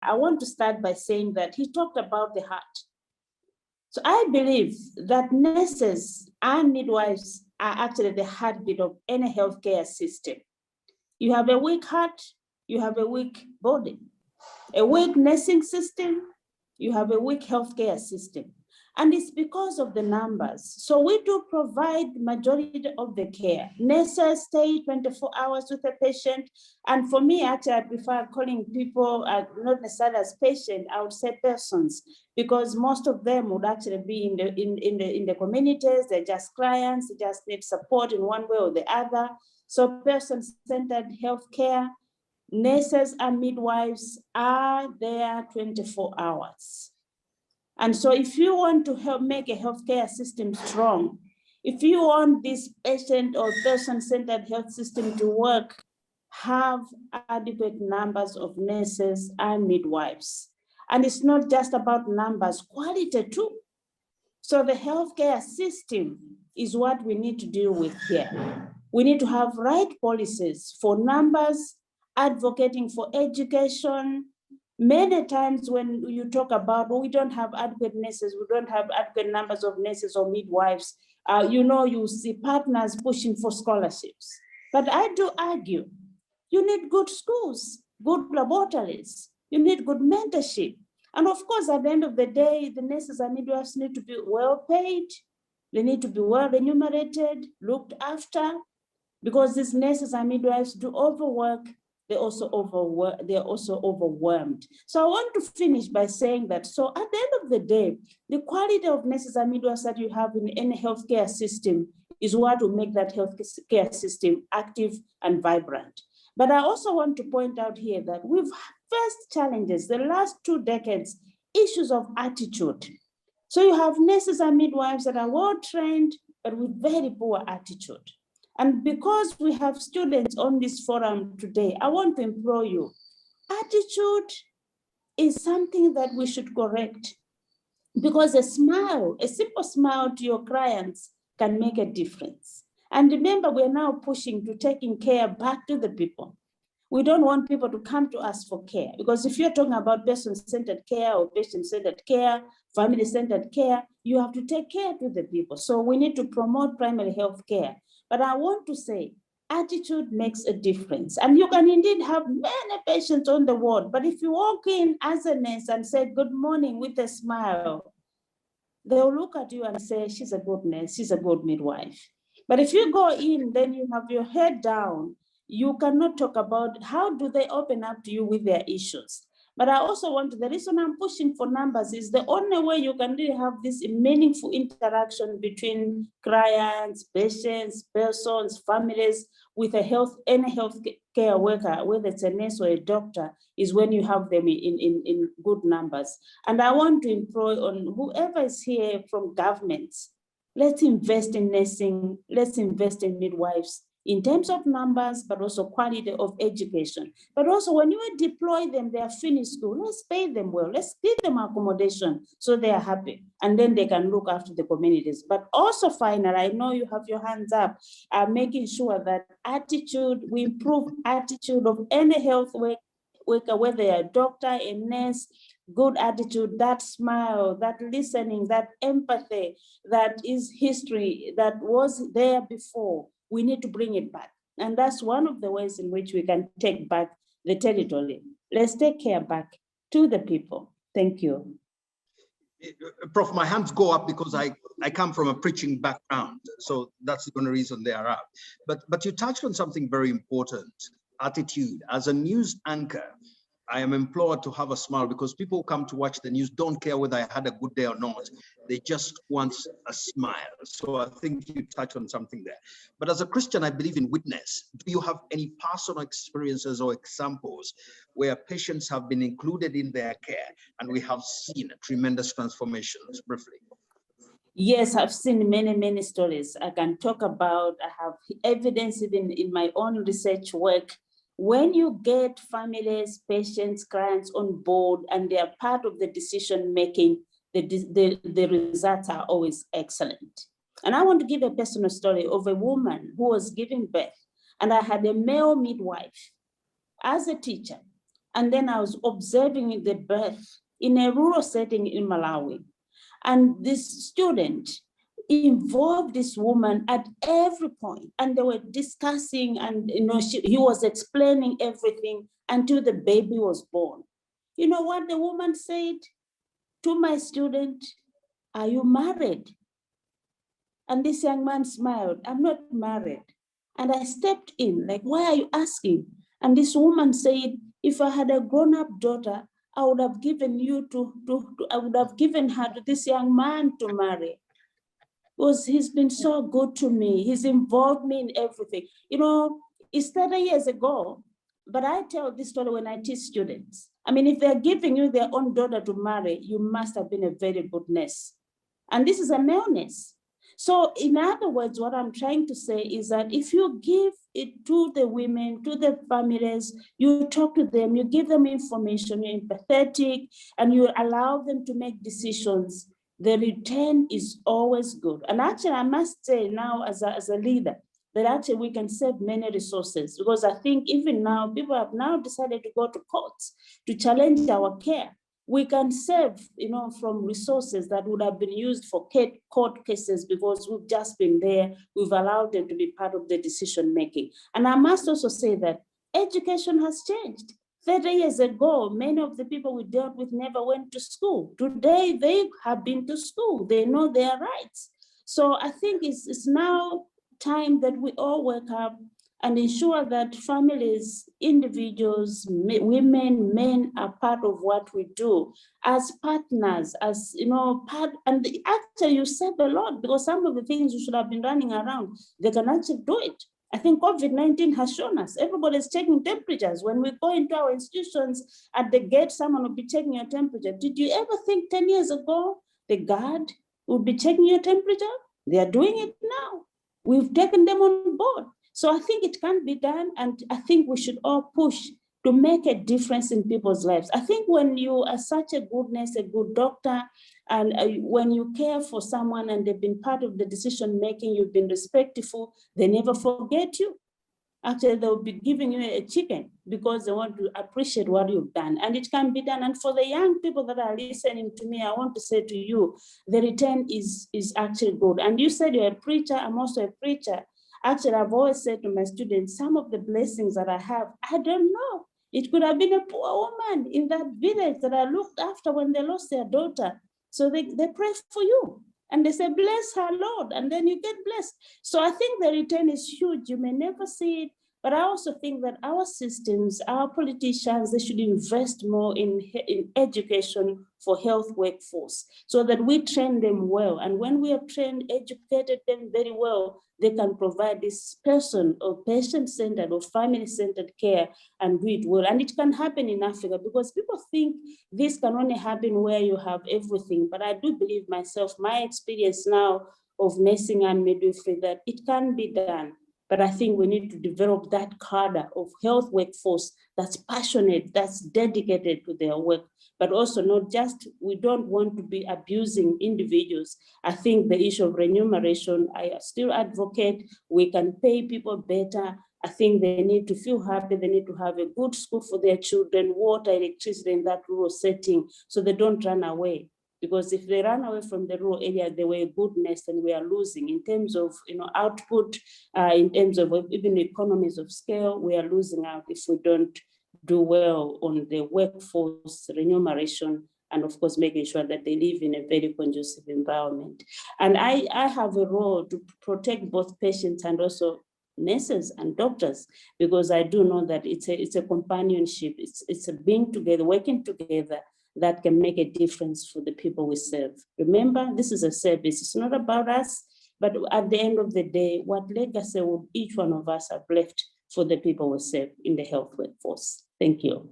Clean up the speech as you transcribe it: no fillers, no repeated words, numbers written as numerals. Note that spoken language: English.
I want to start by saying that he talked about the heart. So I believe that nurses and midwives are actually the heartbeat of any healthcare system. You have a weak heart, you have a weak body. A weak nursing system, you have a weak healthcare system. And it's because of the numbers. So we do provide majority of the care. Nurses stay 24 hours with a patient. And for me, actually, I prefer calling people not necessarily as patients, I would say persons, because most of them would actually be in the communities. They're just clients, they just need support in one way or the other. So person-centered healthcare, nurses and midwives are there 24 hours. And so if you want to help make a healthcare system strong, if you want this patient or person-centered health system to work, have adequate numbers of nurses and midwives. And it's not just about numbers, quality too. So the healthcare system is what we need to deal with here. We need to have right policies for numbers, advocating for education. Many times when you talk about, we don't have adequate nurses, we don't have adequate numbers of nurses or midwives, you see partners pushing for scholarships. But I do argue, you need good schools, good laboratories, you need good mentorship. And of course, at the end of the day, the nurses and midwives need to be well paid, they need to be well remunerated, looked after, because these nurses and midwives do overwork. They're also overwhelmed. So I want to finish by saying that, so at the end of the day, the quality of nurses and midwives that you have in any healthcare system is what will make that healthcare system active and vibrant. But I also want to point out here that we've faced challenges the last 2 decades, issues of attitude. So you have nurses and midwives that are well trained, but with very poor attitude. And because we have students on this forum today, I want to implore you, attitude is something that we should correct, because a simple smile to your clients can make a difference. And remember, we're now pushing to taking care back to the people. We don't want people to come to us for care, because if you're talking about person-centered care or patient-centered care, family-centered care, you have to take care to the people. So we need to promote primary health care. But I want to say, attitude makes a difference. And you can indeed have many patients on the ward, but if you walk in as a nurse and say good morning with a smile, they'll look at you and say, she's a good nurse, she's a good midwife. But if you go in, then you have your head down, you cannot talk about how do they open up to you with their issues. But I also want to, the reason I'm pushing for numbers is the only way you can really have this meaningful interaction between clients, patients, persons, families, with any health care worker, whether it's a nurse or a doctor, is when you have them in good numbers. And I want to employ on whoever is here from governments, let's invest in nursing, let's invest in midwives, in terms of numbers, but also quality of education. But also when you deploy them, they are finished school, let's pay them well, let's give them accommodation so they are happy, and then they can look after the communities. But also finally, I know you have your hands up, making sure that attitude, we improve attitude of any health worker, whether they're a doctor, a nurse, good attitude, that smile, that listening, that empathy, that is history that was there before. We need to bring it back. And that's one of the ways in which we can take back the territory. Let's take care back to the people. Thank you. Prof, my hands go up because I come from a preaching background. So that's the only reason they are up. But you touched on something very important, attitude. As a news anchor, I am implored to have a smile, because people who come to watch the news don't care whether I had a good day or not. They just want a smile. So I think you touched on something there. But as a Christian, I believe in witness. Do you have any personal experiences or examples where patients have been included in their care and we have seen tremendous transformations? Briefly. Yes, I've seen many stories. I can talk about, I have evidence even in my own research work. When you get families, patients, clients on board and they are part of the decision making, the results are always excellent. And I want to give a personal story of a woman who was giving birth, and I had a male midwife as a teacher And then I was observing the birth in a rural setting in Malawi. And this student involved this woman at every point, and they were discussing, and he was explaining everything until the baby was born. You know what the woman said to my student? Are you married? And this young man smiled. I'm not married. And I stepped in, like, why are you asking? And this woman said, if I had a grown-up daughter, I would have given I would have given her to this young man to marry. Because he's been so good to me. He's involved me in everything. You know, it's 30 years ago, but I tell this story when I teach students. I mean, if they're giving you their own daughter to marry, you must have been a very good nurse. And this is a male nurse. So in other words, what I'm trying to say is that if you give it to the women, to the families, you talk to them, you give them information, you're empathetic, and you allow them to make decisions, the return is always good. And actually, I must say now as a leader, that actually we can save many resources, because I think even now, people have now decided to go to courts to challenge our care. We can save, from resources that would have been used for court cases, because we've just been there, we've allowed them to be part of the decision making. And I must also say that education has changed. 30 years ago, many of the people we dealt with never went to school. Today, they have been to school. They know their rights. So I think it's now time that we all wake up and ensure that families, individuals, women, men are part of what we do as partners, as part. And actually, you save a lot, because some of the things you should have been running around, they can actually do it. I think COVID-19 has shown us, everybody's taking temperatures. When we go into our institutions, at the gate, someone will be checking your temperature. Did you ever think 10 years ago, the guard would be checking your temperature? They are doing it now. We've taken them on board. So I think it can be done, and I think we should all push to make a difference in people's lives. I think when you are such a good nurse, a good doctor, and when you care for someone and they've been part of the decision making, you've been respectful, they never forget you. Actually, they'll be giving you a chicken because they want to appreciate what you've done. And it can be done. And for the young people that are listening to me, I want to say to you, the return is actually good. And you said you're a preacher, I'm also a preacher. Actually, I've always said to my students, some of the blessings that I have, I don't know. It could have been a poor woman in that village that I looked after when they lost their daughter. So they pray for you. And they say, bless her, Lord, and then you get blessed. So I think the return is huge. You may never see it, but I also think that our systems, our politicians, they should invest more in education for health workforce, so that we train them well. And when we have trained, educated them very well, they can provide this person or patient-centered or family-centered care and do it well. And it can happen in Africa, because people think this can only happen where you have everything. But I do believe myself, my experience now of nursing and midwifery, that it can be done. But I think we need to develop that cadre of health workforce that's passionate, that's dedicated to their work, but also not just, we don't want to be abusing individuals. I think the issue of remuneration, I still advocate, we can pay people better. I think they need to feel happy, they need to have a good school for their children, water, electricity in that rural setting, so they don't run away. Because if they run away from the rural area, they were a good nest, and we are losing in terms of output, in terms of even economies of scale, we are losing out if we don't do well on the workforce remuneration, and of course, making sure that they live in a very conducive environment. And I have a role to protect both patients and also nurses and doctors, because I do know that it's a companionship, it's a being together, working together, that can make a difference for the people we serve. Remember, this is a service. It's not about us, but at the end of the day, what legacy would each one of us have left for the people we serve in the health workforce? Thank you.